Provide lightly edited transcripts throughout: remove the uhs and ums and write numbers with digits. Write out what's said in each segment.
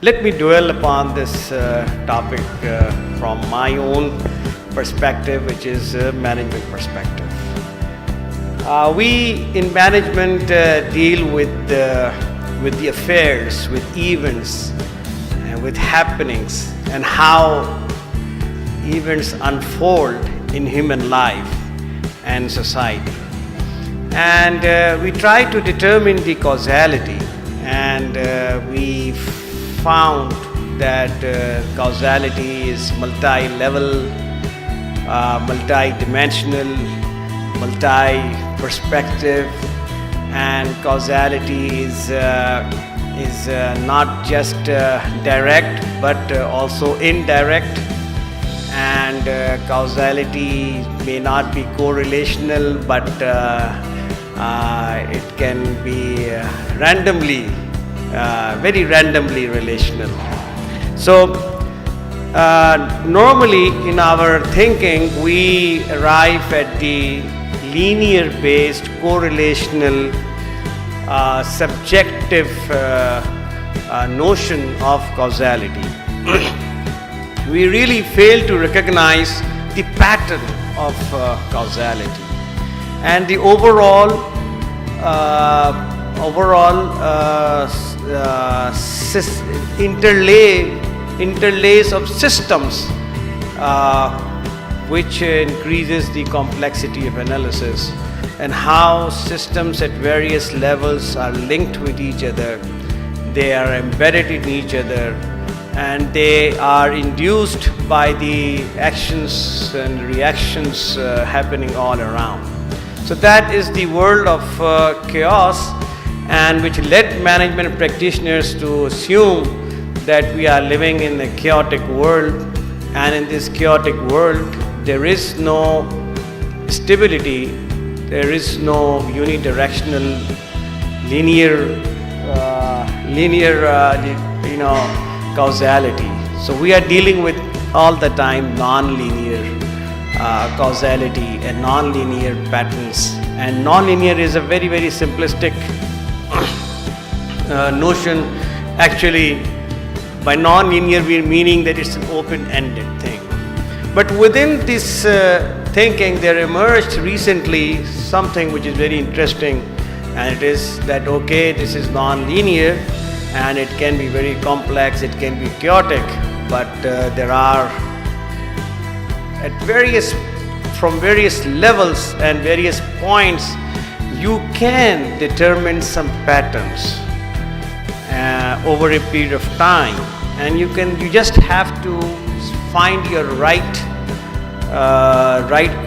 Let me dwell upon this topic from my own perspective, which is management perspective. We in management deal with the affairs, with events, and with happenings, and how events unfold in human life and society. And we try to determine the causality, and we found that causality is multi-level, multi-dimensional, multi-perspective, and causality is not just direct but also indirect, and causality may not be correlational, but it can be very randomly relational. So normally in our thinking we arrive at the linear based correlational subjective notion of causality. We really fail to recognize the pattern of causality and the overall interlace of systems, which increases the complexity of analysis, and how systems at various levels are linked with each other, they are embedded in each other, and they are induced by the actions and reactions happening all around. So that is the world of chaos, and which led management practitioners to assume that we are living in a chaotic world, and in this chaotic world there is no stability, there is no unidirectional linear causality. So we are dealing with all the time non-linear causality and non-linear patterns, and non-linear is a very simplistic notion. Actually, by non-linear we are meaning that it's an open-ended thing. But within this thinking there emerged recently something which is very interesting, and it is that this is non-linear and it can be very complex, it can be chaotic, but there are from various levels and various points you can determine some patterns over a period of time, and you just have to find your right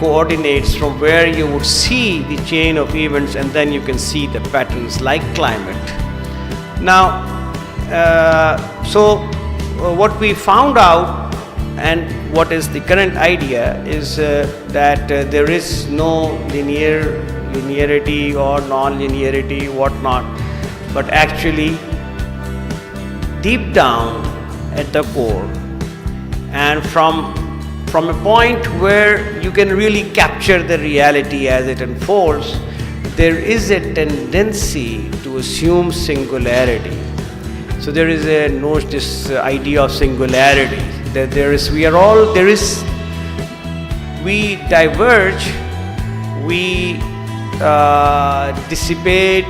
coordinates from where you would see the chain of events, and then you can see the patterns like climate. Now what we found out, and what is the current idea, is that there is no linearity or non-linearity, whatnot, but actually deep down at the core, and from a point where you can really capture the reality as it unfolds, there is a tendency to assume singularity. So there is this idea of singularity, that we diverge, we dissipate,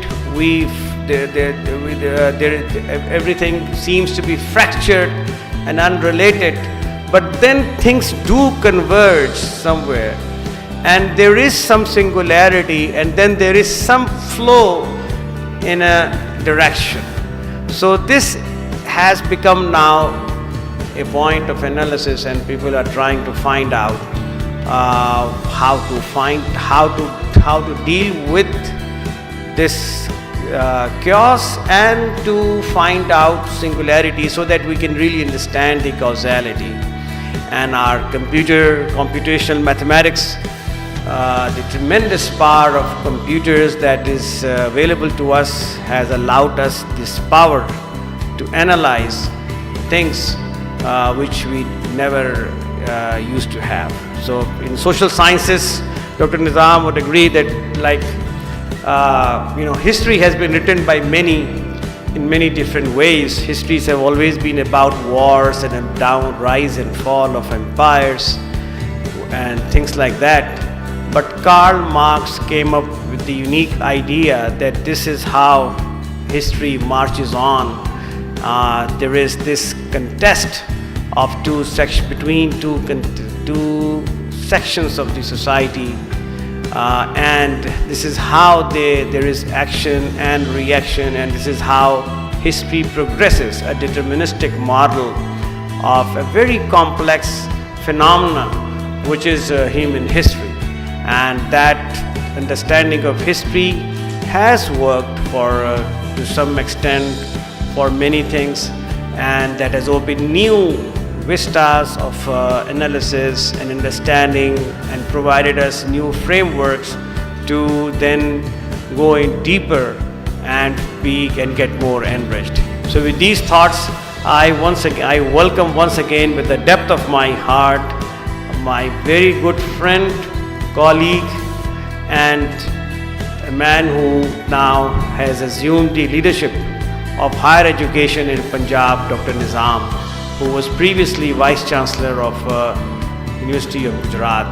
everything seems to be fractured and unrelated, but then things do converge somewhere, and there is some singularity, and then there is some flow in a direction. So this has become now a point of analysis, and people are trying to find out how to deal with this chaos and to find out singularity, so that we can really understand the causality. And our computational mathematics, the tremendous power of computers that is available to us, has allowed us this power to analyze things which we never used to have. So in social sciences, Dr. Nizam would agree that history has been written by many, in many different ways. Histories have always been about wars and a rise and fall of empires and things like that. But Karl Marx came up with the unique idea that this is how history marches on. There is this contest of between two sections of the society, and this is how there is action and reaction, and this is how history progresses, a deterministic model of a very complex phenomenon which is human history. And that understanding of history has worked to some extent for many things, and that has opened new vistas of analysis and understanding and provided us new frameworks to then go in deeper and get more enriched. So with these thoughts, I welcome once again with the depth of my heart my very good friend, colleague, and a man who now has assumed the leadership of higher education in Punjab, Dr. Nizam, who was previously Vice Chancellor of University of Gujarat.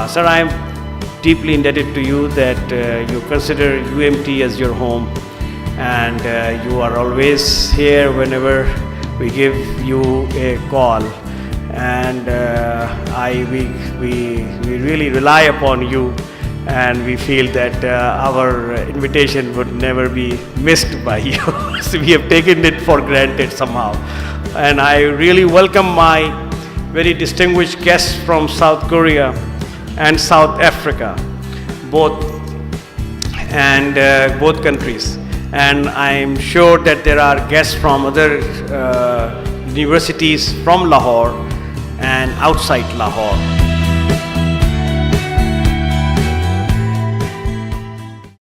Sir, I am deeply indebted to you that you consider UMT as your home, and you are always here whenever we give you a call. And we really rely upon you, and we feel that our invitation would never be missed by you. So we have taken it for granted somehow. And I really welcome my very distinguished guests from South Korea and South Africa, both countries. And I'm sure that there are guests from other universities from Lahore and outside Lahore.